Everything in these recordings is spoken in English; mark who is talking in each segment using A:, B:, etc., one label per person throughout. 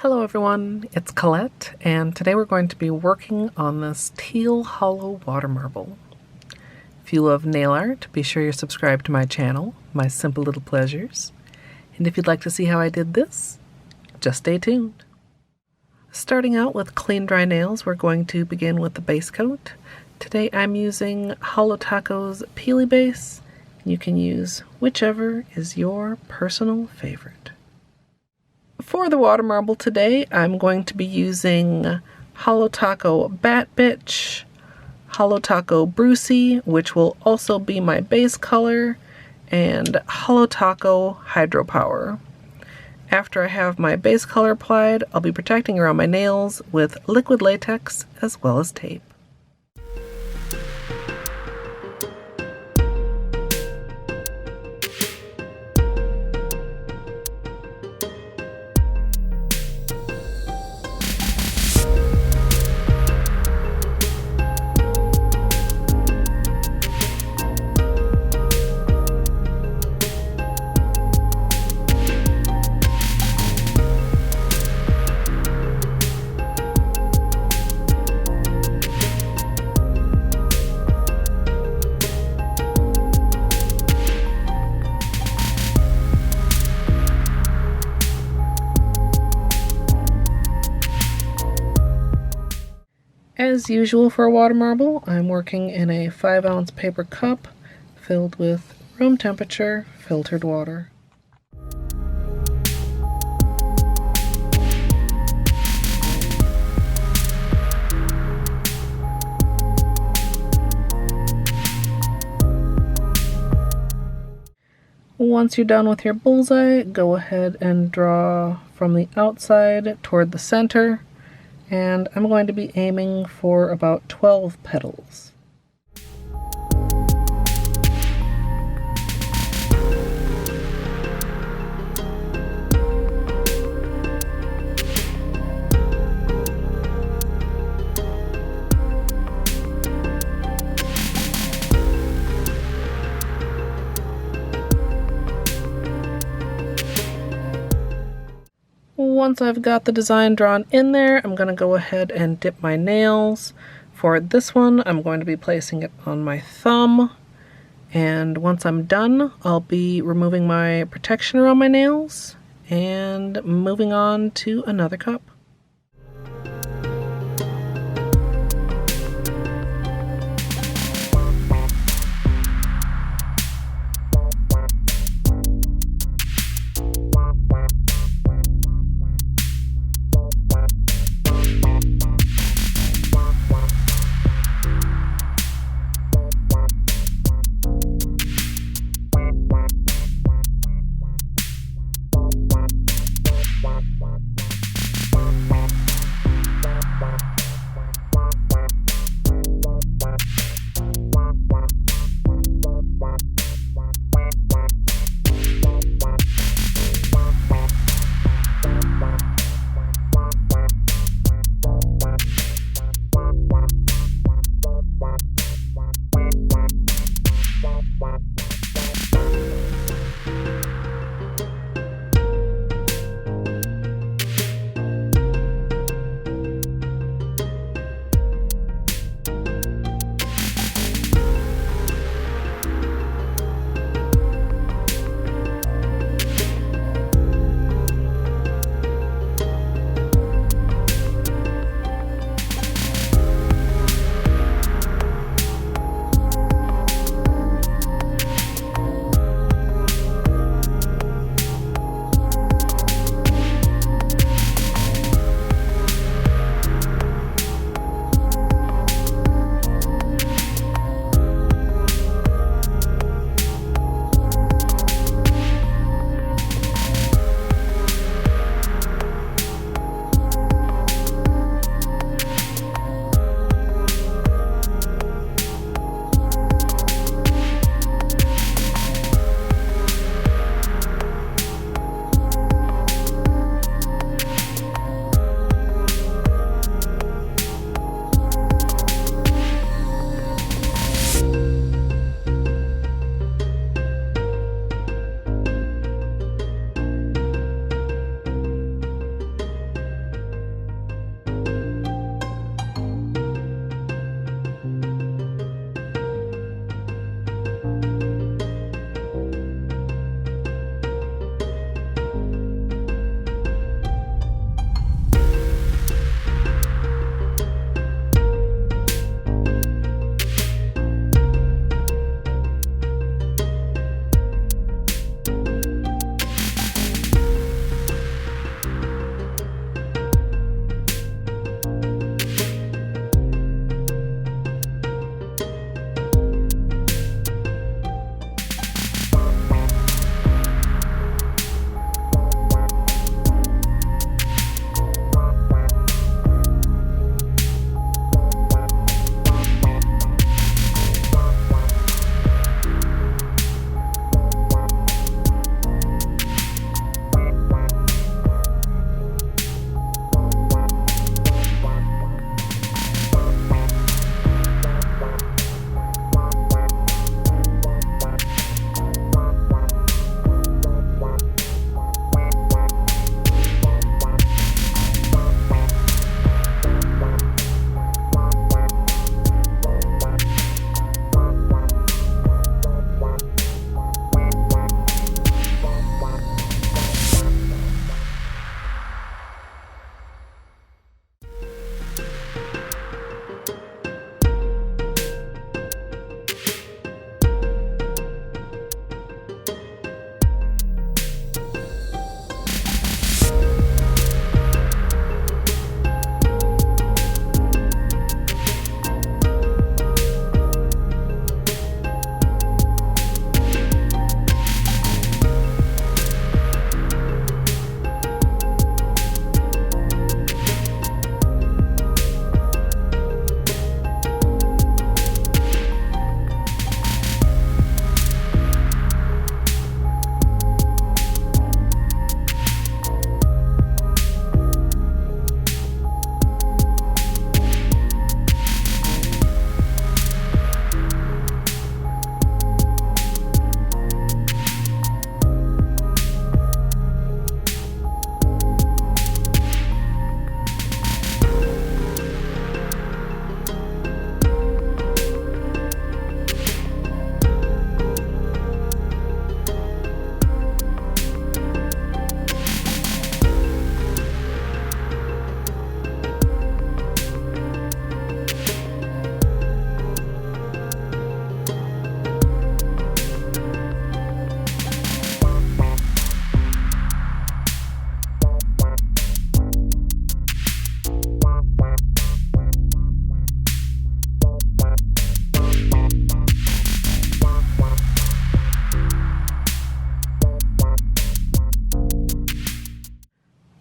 A: Hello everyone, it's Colette, and today we're going to be working on this Teal Holo water marble. If you love nail art, be sure you're subscribed to my channel, My Simple Little Pleasures. And if you'd like to see how I did this, just stay tuned. Starting out with clean dry nails, we're going to begin with the base coat. Today I'm using Holo Taco's Peely Base. You can use whichever is your personal favorite. For the water marble today, I'm going to be using Holo Taco Bat Bitch, Holo Taco Brucie, which will also be my base color, and Holo Taco Hydropower. After I have my base color applied, I'll be protecting around my nails with liquid latex as well as tape. As usual for a water marble, I'm working in a 5-ounce paper cup filled with room temperature filtered water. Once you're done with your bullseye, go ahead and draw from the outside toward the center. And I'm going to be aiming for about 12 petals. Once I've got the design drawn in there, I'm going to go ahead and dip my nails. For this one, I'm going to be placing it on my thumb. And once I'm done, I'll be removing my protection around my nails and moving on to another cup.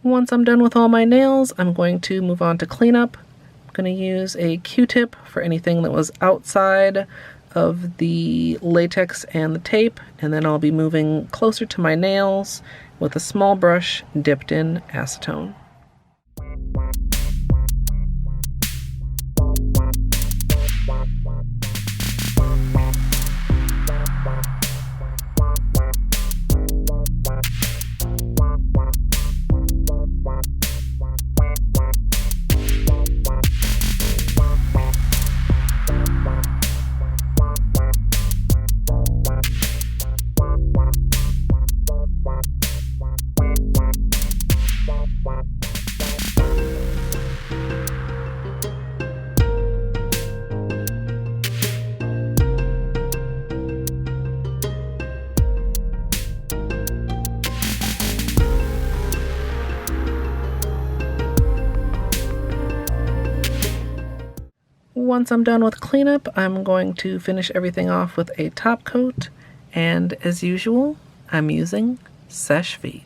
A: Once I'm done with all my nails, I'm going to move on to cleanup. I'm going to use a Q-tip for anything that was outside of the latex and the tape, and then I'll be moving closer to my nails with a small brush dipped in acetone. Once I'm done with cleanup, I'm going to finish everything off with a top coat, and as usual, I'm using Seche Vite.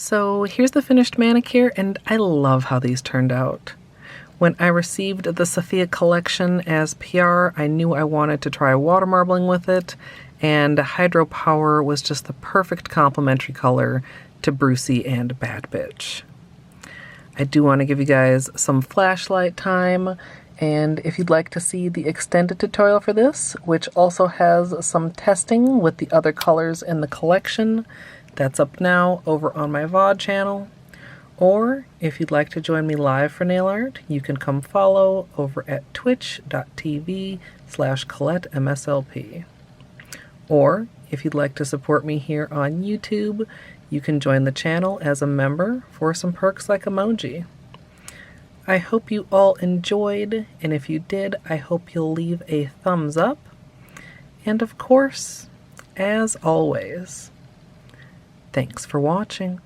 A: So here's the finished manicure, and I love how these turned out. When I received the Sophia collection as PR, I knew I wanted to try water marbling with it, and Hydropower was just the perfect complementary color to Brucie and Bad Bitch. I do want to give you guys some flashlight time, and if you'd like to see the extended tutorial for this, which also has some testing with the other colors in the collection, that's up now over on my VOD channel. Or if you'd like to join me live for nail art, you can come follow over at twitch.tv/Colette MSLP. Or if you'd like to support me here on YouTube, you can join the channel as a member for some perks like emoji. I hope you all enjoyed, and if you did, I hope you'll leave a thumbs up. And of course, as always, thanks for watching.